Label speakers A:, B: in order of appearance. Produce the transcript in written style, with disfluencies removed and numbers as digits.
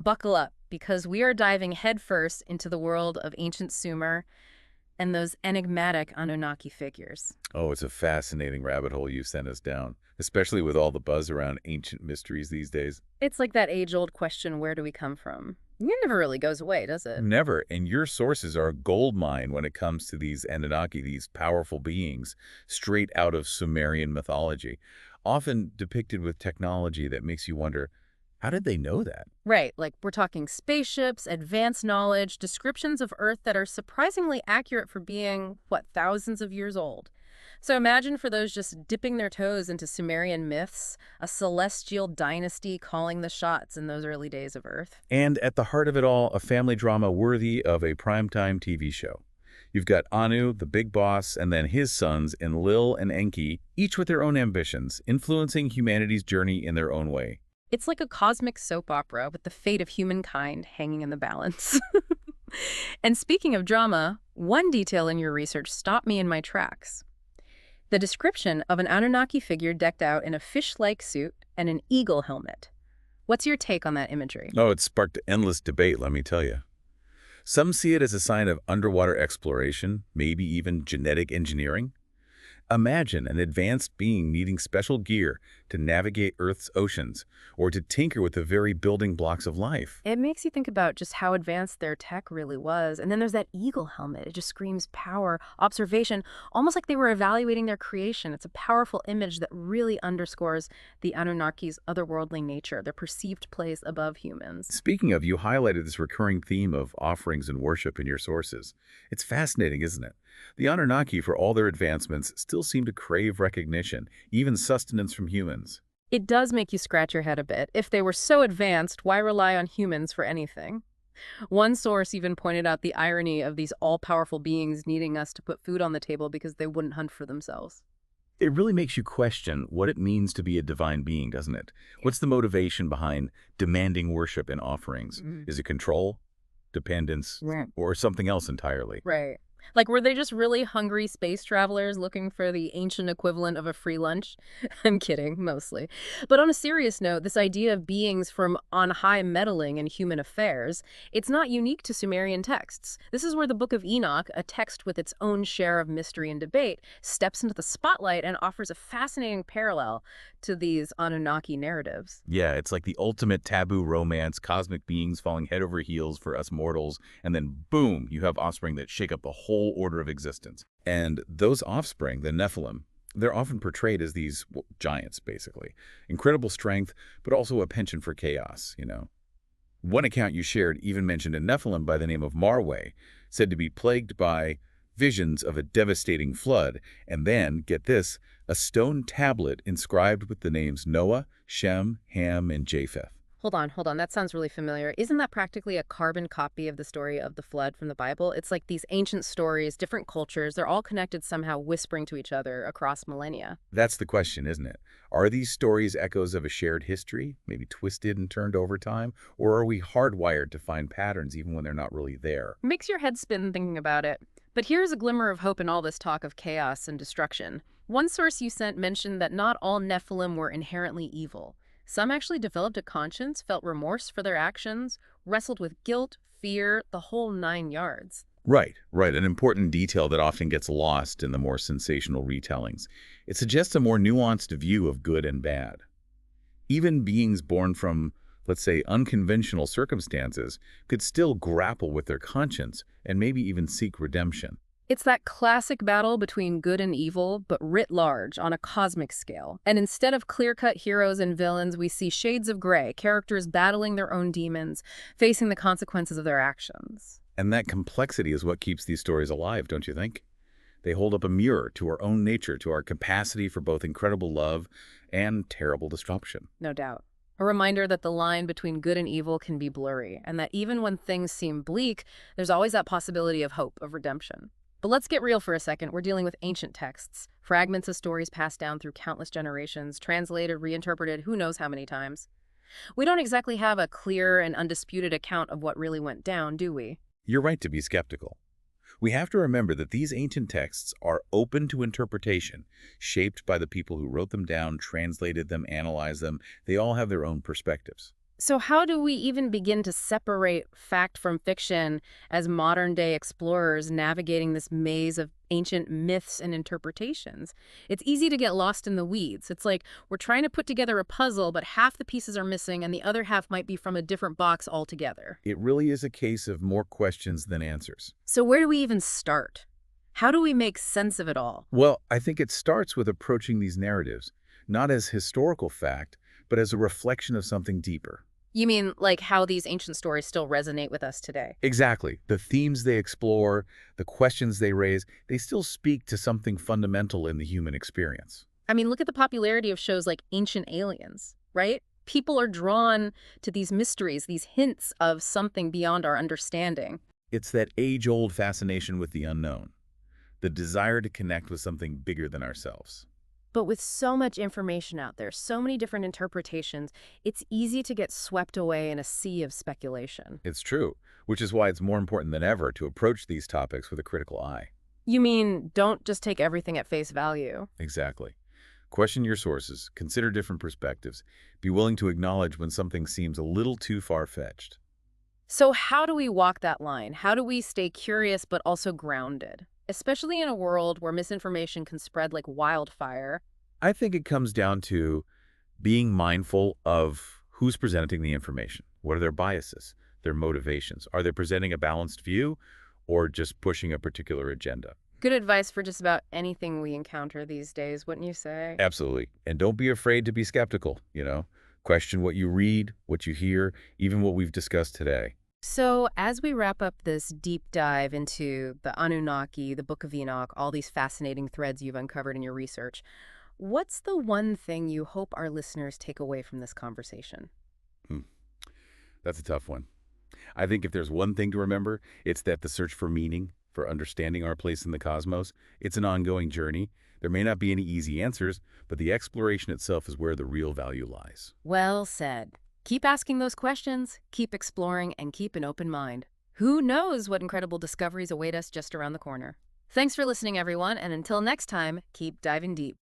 A: Buckle up, because we are diving headfirst into the world of ancient Sumer and those enigmatic Anunnaki figures.
B: Oh, it's a fascinating rabbit hole you sent us down, especially with all the buzz around ancient mysteries these days.
A: It's like that age-old question, where do we come from? It never really goes away, does it?
B: Never, and your sources are a gold mine when it comes to these Anunnaki, these powerful beings, straight out of Sumerian mythology, often depicted with technology that makes you wonder, how did they know that?
A: Right, like we're talking spaceships, advanced knowledge, descriptions of Earth that are surprisingly accurate for being, what, thousands of years old. So imagine for those just dipping their toes into Sumerian myths, a celestial dynasty calling the shots in those early days of Earth.
B: And at the heart of it all, a family drama worthy of a primetime TV show. You've got Anu, the big boss, and then his sons, Enlil and Enki, each with their own ambitions, influencing humanity's journey in their own way.
A: It's like a cosmic soap opera with the fate of humankind hanging in the balance. And speaking of drama, one detail in your research stopped me in my tracks. The description of an Anunnaki figure decked out in a fish-like suit and an eagle helmet. What's your take on that imagery?
B: Oh, it sparked endless debate, let me tell you. Some see it as a sign of underwater exploration, maybe even genetic engineering. Imagine an advanced being needing special gear to navigate Earth's oceans or to tinker with the very building blocks of life.
A: It makes you think about just how advanced their tech really was. And then there's that eagle helmet. It just screams power, observation, almost like they were evaluating their creation. It's a powerful image that really underscores the Anunnaki's otherworldly nature, their perceived place above humans.
B: Speaking of, you highlighted this recurring theme of offerings and worship in your sources. It's fascinating, isn't it? The Anunnaki, for all their advancements, still seem to crave recognition, even sustenance from humans.
A: It does make you scratch your head a bit. If they were so advanced, why rely on humans for anything? One source even pointed out the irony of these all-powerful beings needing us to put food on the table because they wouldn't hunt for themselves.
B: It really makes you question what it means to be a divine being, doesn't it? What's the motivation behind demanding worship and offerings? Is it control, dependence,
A: Right.
B: or something else entirely?
A: Right. Like, were they just really hungry space travelers looking for the ancient equivalent of a free lunch? I'm kidding, mostly. But on a serious note, this idea of beings from on high meddling in human affairs, it's not unique to Sumerian texts. This is where the Book of Enoch, a text with its own share of mystery and debate, steps into the spotlight and offers a fascinating parallel to these Anunnaki narratives.
B: Yeah, it's like the ultimate taboo romance, cosmic beings falling head over heels for us mortals, and then boom, you have offspring that shake up the whole order of existence. And those offspring, the Nephilim, they're often portrayed as these giants, basically. Incredible strength, but also a penchant for chaos. One account you shared even mentioned a Nephilim by the name of Marway, said to be plagued by visions of a devastating flood, and then, get this, a stone tablet inscribed with the names Noah, Shem, Ham, and Japheth.
A: Hold on. That sounds really familiar. Isn't that practically a carbon copy of the story of the flood from the Bible? It's like these ancient stories, different cultures, they're all connected somehow, whispering to each other across millennia.
B: That's the question, isn't it? Are these stories echoes of a shared history, maybe twisted and turned over time, or are we hardwired to find patterns even when they're not really there?
A: Makes your head spin thinking about it. But here's a glimmer of hope in all this talk of chaos and destruction. One source you sent mentioned that not all Nephilim were inherently evil. Some actually developed a conscience, felt remorse for their actions, wrestled with guilt, fear, the whole 9 yards.
B: Right. An important detail that often gets lost in the more sensational retellings. It suggests a more nuanced view of good and bad. Even beings born from, let's say, unconventional circumstances could still grapple with their conscience and maybe even seek redemption.
A: It's that classic battle between good and evil, but writ large, on a cosmic scale. And instead of clear-cut heroes and villains, we see shades of gray, characters battling their own demons, facing the consequences of their actions.
B: And that complexity is what keeps these stories alive, don't you think? They hold up a mirror to our own nature, to our capacity for both incredible love and terrible disruption.
A: No doubt. A reminder that the line between good and evil can be blurry, and that even when things seem bleak, there's always that possibility of hope, of redemption. But let's get real for a second. We're dealing with ancient texts, fragments of stories passed down through countless generations, translated, reinterpreted, who knows how many times. We don't exactly have a clear and undisputed account of what really went down, do we?
B: You're right to be skeptical. We have to remember that these ancient texts are open to interpretation, shaped by the people who wrote them down, translated them, analyzed them. They all have their own perspectives.
A: So how do we even begin to separate fact from fiction as modern-day explorers navigating this maze of ancient myths and interpretations? It's easy to get lost in the weeds. It's like we're trying to put together a puzzle, but half the pieces are missing and the other half might be from a different box altogether.
B: It really is a case of more questions than answers.
A: So where do we even start? How do we make sense of it all?
B: Well, I think it starts with approaching these narratives, not as historical fact, but as a reflection of something deeper.
A: You mean like how these ancient stories still resonate with us today?
B: Exactly. The themes they explore, the questions they raise, they still speak to something fundamental in the human experience.
A: I mean, look at the popularity of shows like Ancient Aliens, right? People are drawn to these mysteries, these hints of something beyond our understanding.
B: It's that age-old fascination with the unknown, the desire to connect with something bigger than ourselves.
A: But with so much information out there, so many different interpretations, it's easy to get swept away in a sea of speculation.
B: It's true, which is why it's more important than ever to approach these topics with a critical eye.
A: You mean, don't just take everything at face value?
B: Exactly. Question your sources, consider different perspectives, be willing to acknowledge when something seems a little too far-fetched.
A: So how do we walk that line? How do we stay curious but also grounded? Especially in a world where misinformation can spread like wildfire.
B: I think it comes down to being mindful of who's presenting the information. What are their biases, their motivations? Are they presenting a balanced view or just pushing a particular agenda?
A: Good advice for just about anything we encounter these days, wouldn't you say?
B: Absolutely. And don't be afraid to be skeptical. Question what you read, what you hear, even what we've discussed today.
A: So, as we wrap up this deep dive into the Anunnaki, the Book of Enoch, all these fascinating threads you've uncovered in your research, what's the one thing you hope our listeners take away from this conversation?
B: Hmm, that's a tough one. I think if there's one thing to remember, it's that the search for meaning, for understanding our place in the cosmos, it's an ongoing journey. There may not be any easy answers, but the exploration itself is where the real value lies.
A: Well said. Keep asking those questions, keep exploring, and keep an open mind. Who knows what incredible discoveries await us just around the corner? Thanks for listening, everyone, and until next time, keep diving deep.